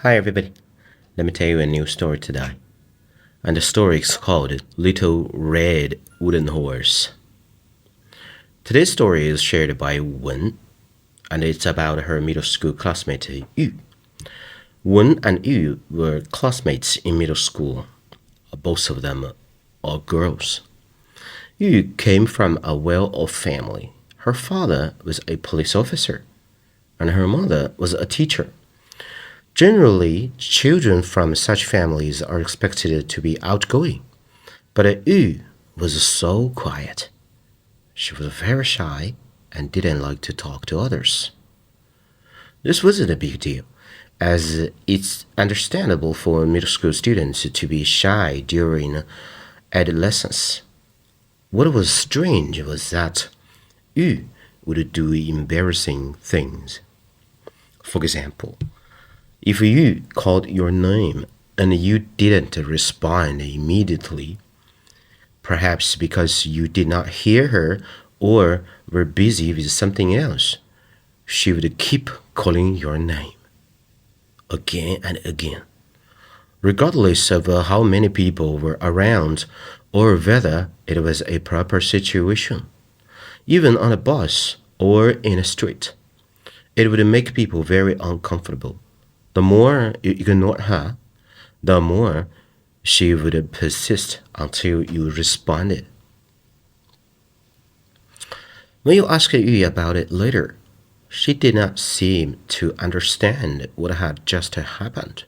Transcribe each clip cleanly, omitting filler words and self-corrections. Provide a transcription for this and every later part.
Hi everybody, let me tell you a new story today. And the story is called Little Red Wooden Horse. Today's story is shared by Wen, and it's about her middle school classmate Yu. Wen and Yu were classmates in middle school. Both of them are girls. Yu came from a well-off family. Her father was a police officer, and her mother was a teacher. Generally, children from such families are expected to be outgoing, but Yu was so quiet. She was very shy and didn't like to talk to others. This wasn't a big deal, as it's understandable for middle school students to be shy during adolescence. What was strange was that Yu would do embarrassing things. For example, if you called your name and you didn't respond immediately, perhaps because you did not hear her or were busy with something else, she would keep calling your name again and again, regardless of how many people were around or whether it was a proper situation. Even on a bus or in a street, it would make people very uncomfortable. The more you ignored her, the more she would persist until you responded. When you asked Yu about it later, she did not seem to understand what had just happened.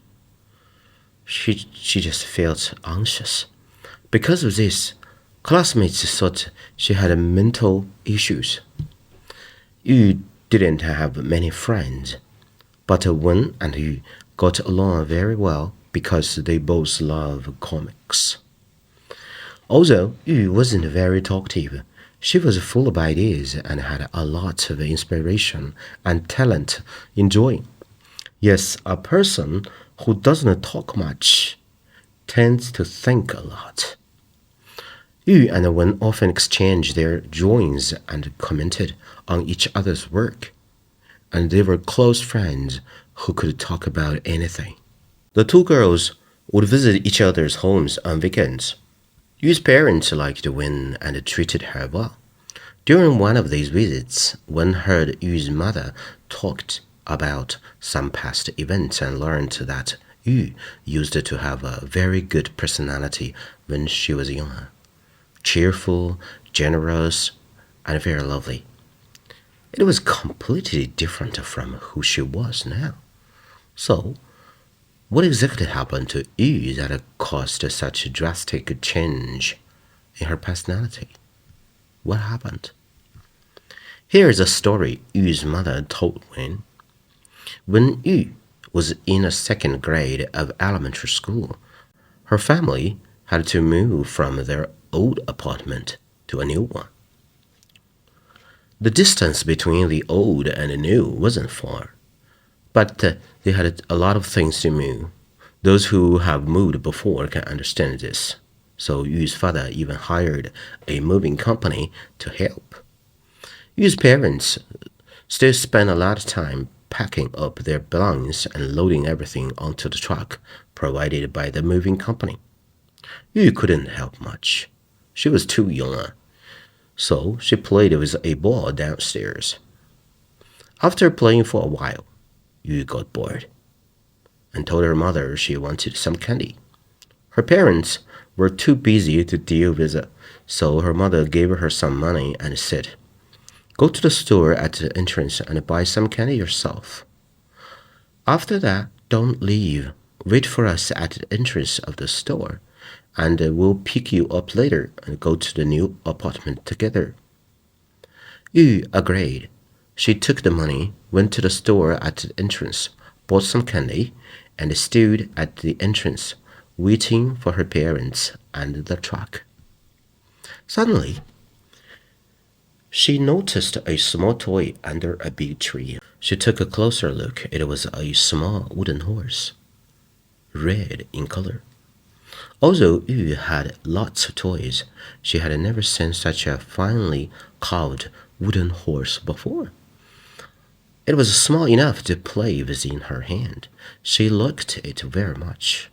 She just felt anxious. Because of this, classmates thought she had mental issues. Yu didn't have many friends, but Wen and Yu got along very well because they both love comics. Although Yu wasn't very talkative, she was full of ideas and had a lot of inspiration and talent in drawing. Yes, a person who doesn't talk much tends to think a lot. Yu and Wen often exchanged their drawings and commented on each other's work, and they were close friends who could talk about anything. The two girls would visit each other's homes on weekends. Yu's parents liked Wen and treated her well. During one of these visits, Wen heard Yu's mother talked about some past events and learned that Yu used to have a very good personality when she was younger. Cheerful, generous, and very lovely. It was completely different from who she was now. So, what exactly happened to Yu that caused such a drastic change in her personality? What happened? Here is a story Yu's mother told Wen. When Yu was in a second grade of elementary school, her family had to move from their old apartment to a new one. The distance between the old and the new wasn't far, but they had a lot of things to move. Those who have moved before can understand this. So Yu's father even hired a moving company to help. Yu's parents still spent a lot of time packing up their belongings and loading everything onto the truck provided by the moving company. Yu couldn't help much. She was too young, so she played with a ball downstairs. After playing for a while, Yu got bored and told her mother she wanted some candy. Her parents were too busy to deal with it, so her mother gave her some money and said, "Go to the store at the entrance and buy some candy yourself. After that, don't leave. Wait for us at the entrance of the store, and we'll pick you up later and go to the new apartment together." Yu agreed. She took the money, went to the store at the entrance, bought some candy, and stood at the entrance, waiting for her parents and the truck. Suddenly, she noticed a small toy under a big tree. She took a closer look. It was a small wooden horse, red in color. Although Yu had lots of toys, she had never seen such a finely carved wooden horse before. It was small enough to play with in her hand. She liked it very much.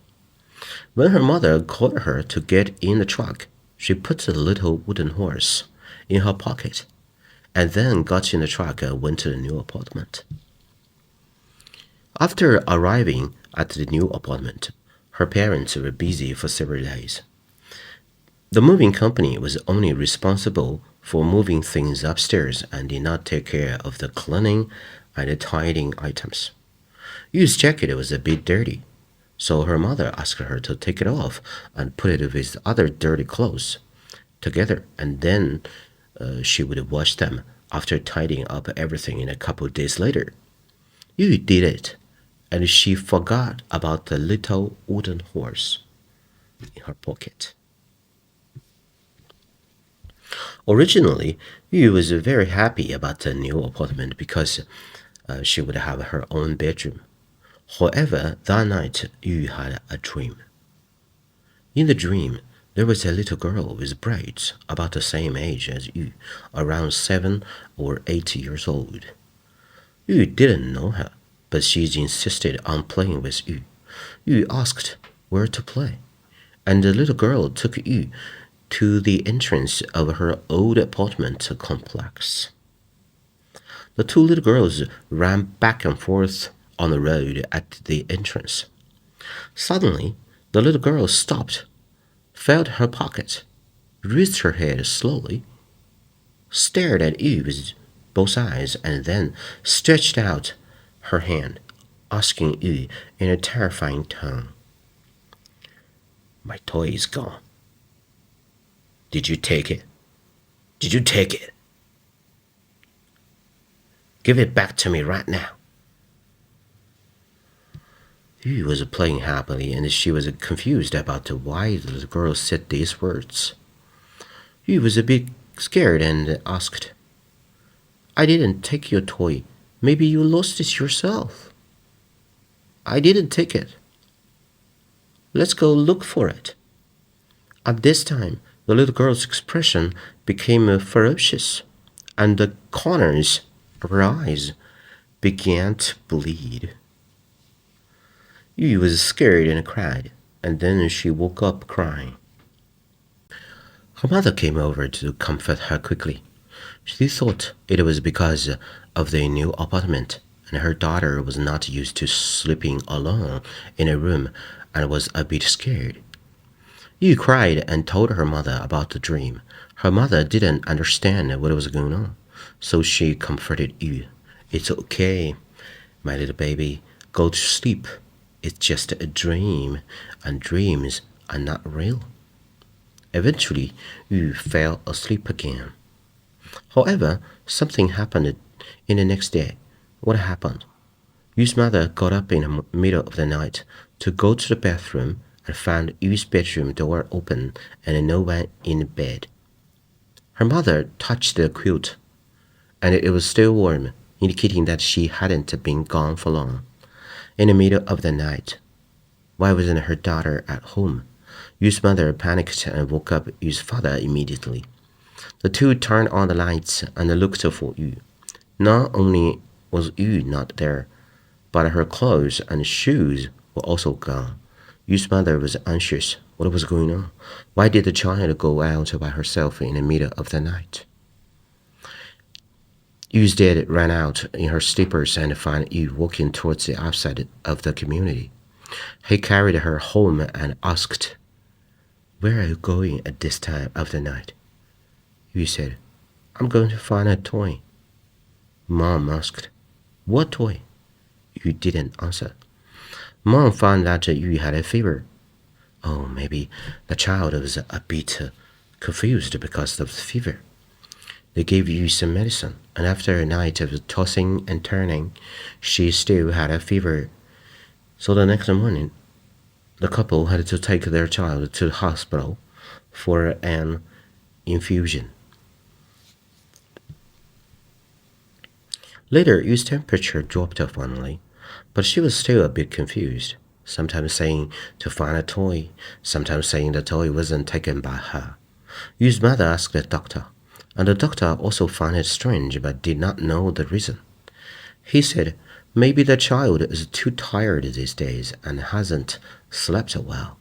When her mother called her to get in the truck, she put the little wooden horse in her pocket and then got in the truck and went to the new apartment. After arriving at the new apartment, her parents were busy for several days. The moving company was only responsible for moving things upstairs and did not take care of the cleaning and the tidying items. Yu's jacket was a bit dirty, so her mother asked her to take it off and put it with other dirty clothes together, and then she would wash them after tidying up everything in a couple of days later. Yu did it, and she forgot about the little wooden horse in her pocket. Originally, Yu was very happy about the new apartment because she would have her own bedroom. However, that night Yu had a dream. In the dream, there was a little girl with braids about the same age as Yu, around 7 or 8 years old. Yu didn't know her, but she insisted on playing with Yu. Yu asked where to play, and the little girl took Yu to the entrance of her old apartment complex. The two little girls ran back and forth on the road at the entrance. Suddenly, the little girl stopped, felt her pocket, raised her head slowly, stared at Yu with both eyes, and then stretched out her hand, asking Yu in a terrifying tone, "My toy is gone. Did you take it? Did you take it? Give it back to me right now." Yu was playing happily, and she was confused about why the girl said these words. Yu was a bit scared and asked, "I didn't take your toy. Maybe you lost it yourself." "I didn't take it. Let's go look for it." At this time, the little girl's expression became ferocious, and the corners of her eyes began to bleed. Yu was scared and cried, and then she woke up crying. Her mother came over to comfort her quickly. She thought it was because of the new apartment, and her daughter was not used to sleeping alone in a room and was a bit scared. Yu cried and told her mother about the dream. Her mother didn't understand what was going on, so she comforted Yu. "It's okay, my little baby. Go to sleep. It's just a dream, and dreams are not real." Eventually, Yu fell asleep again. However, something happened in the next day. What happened? Yu's mother got up in the middle of the night to go to the bathroom and found Yu's bedroom door open and no one in bed. Her mother touched the quilt, and it was still warm, indicating that she hadn't been gone for long. In the middle of the night, why wasn't her daughter at home? Yu's mother panicked and woke up Yu's father immediately. The two turned on the lights and looked for Yu. Not only was Yu not there, but her clothes and shoes were also gone. Yu's mother was anxious. What was going on? Why did the child go out by herself in the middle of the night? Yu's dad ran out in her slippers and found Yu walking towards the outside of the community. He carried her home and asked, "Where are you going at this time of the night?" Yu said, "I'm going to find a toy." Mom asked, "What toy?" Yu didn't answer. Mom found that Yu had a fever. Oh, maybe the child was a bit confused because of the fever. They gave Yu some medicine, and after a night of tossing and turning, she still had a fever. So the next morning, the couple had to take their child to the hospital for an infusion. Later, Yu's temperature dropped finally, but she was still a bit confused, sometimes saying to find a toy, sometimes saying the toy wasn't taken by her. Yu's mother asked the doctor, and the doctor also found it strange but did not know the reason. He said, maybe the child is too tired these days and hasn't slept well.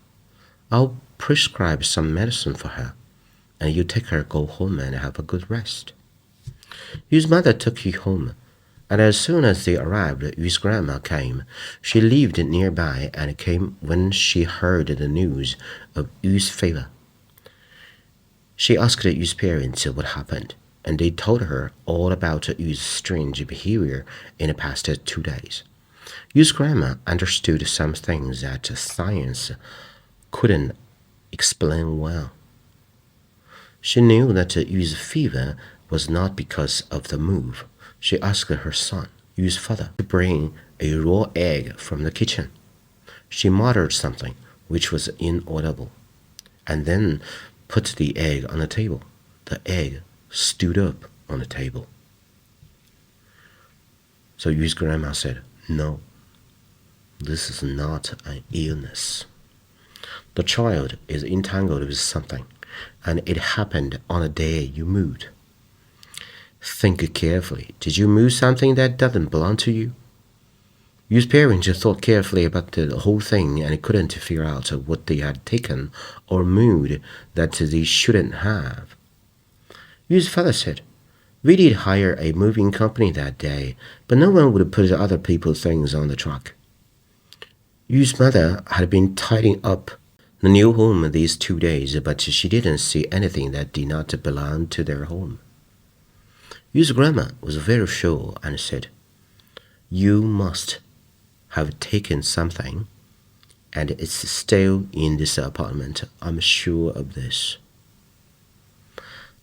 I'll prescribe some medicine for her, and you take her go home and have a good rest. Yu's mother took Yu home, and as soon as they arrived, Yu's grandma came. She lived nearby and came when she heard the news of Yu's fever. She asked Yu's parents what happened, and they told her all about Yu's strange behavior in the past 2 days. Yu's grandma understood some things that science couldn't explain well. She knew that Yu's fever was not because of the move. She asked her son, Yu's father, to bring a raw egg from the kitchen. She muttered something which was inaudible, and then put the egg on the table. The egg stood up on the table. So Yu's grandma said, no, this is not an illness. The child is entangled with something, and it happened on the day you moved. Think carefully. Did you move something that doesn't belong to you? Yu's parents thought carefully about the whole thing and couldn't figure out what they had taken or moved that they shouldn't have. Yu's father said, we did hire a moving company that day, but no one would put other people's things on the truck. Yu's mother had been tidying up the new home these 2 days, but she didn't see anything that did not belong to their home. Yu's grandma was very sure and said, you must have taken something, and it's still in this apartment. I'm sure of this.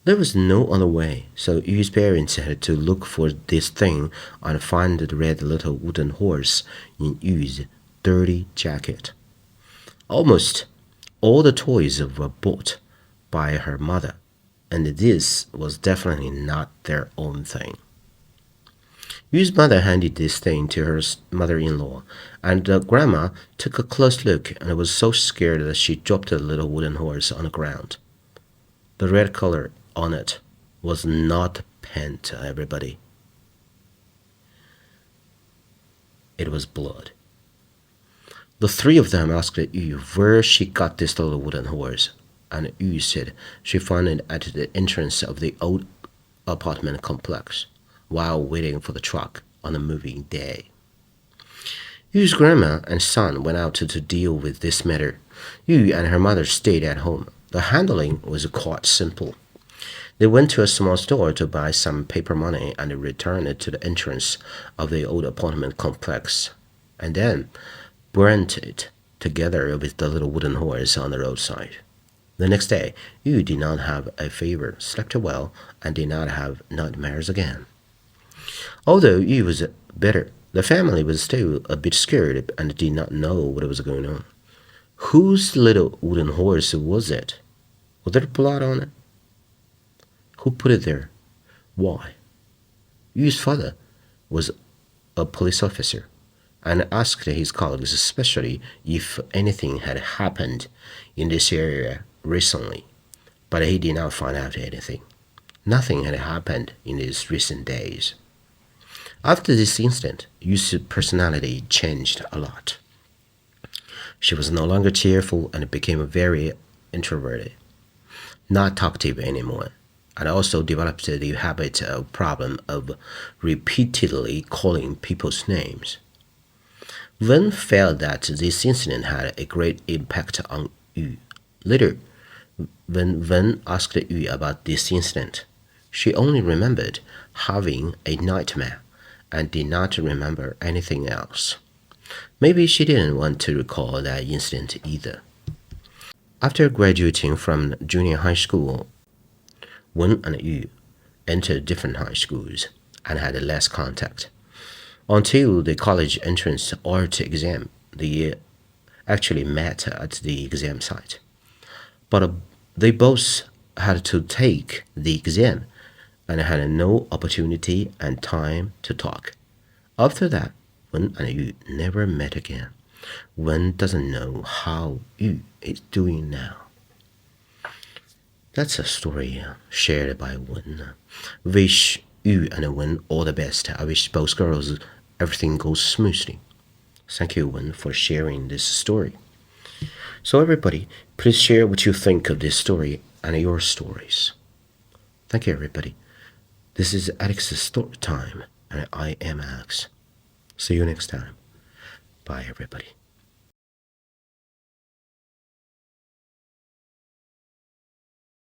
There was no other way, so Yu's parents had to look for this thing and find the red little wooden horse in Yu's dirty jacket. Almost all the toys were bought by her mother, and this was definitely not their own thing. Yu's mother handed this thing to her mother-in-law, and the grandma took a close look and was so scared that she dropped the little wooden horse on the ground. The red color on it was not paint, everybody. It was blood. The three of them asked Yu where she got this little wooden horse, and Yu said she found it at the entrance of the old apartment complex while waiting for the truck on a moving day. Yu's grandma and son went out to deal with this matter. Yu and her mother stayed at home. The handling was quite simple. They went to a small store to buy some paper money and returned it to the entrance of the old apartment complex, and then burnt it together with the little wooden horse on the roadside. The next day, Yu did not have a fever, slept well, and did not have nightmares again. Although Yu was better, the family was still a bit scared and did not know what was going on. Whose little wooden horse was it? Was there blood on it? Who put it there? Why? Yu's father was a police officer and asked his colleagues especially if anything had happened in this area recently, but he did not find out anything. Nothing had happened in these recent days. After this incident, Yu's personality changed a lot. She was no longer cheerful and became very introverted, not talkative anymore, and also developed the habit of problem of repeatedly calling people's names. Wen felt that this incident had a great impact on Yu. Later, when Wen asked Yu about this incident, she only remembered having a nightmare and did not remember anything else. Maybe she didn't want to recall that incident either. After graduating from junior high school, Wen and Yu entered different high schools and had less contact. Until the college entrance art exam, they actually met at the exam site. But they both had to take the exam and had no opportunity and time to talk. After that, Wen and Yu never met again. Wen doesn't know how Yu is doing now. That's a story shared by Wen. Wish Yu and Wen all the best. I wish both girls everything goes smoothly. Thank you, Wen, for sharing this story. So everybody, please share what you think of this story and your stories. Thank you, everybody. This is Alex's story time, and I am Alex. See you next time. Bye, everybody.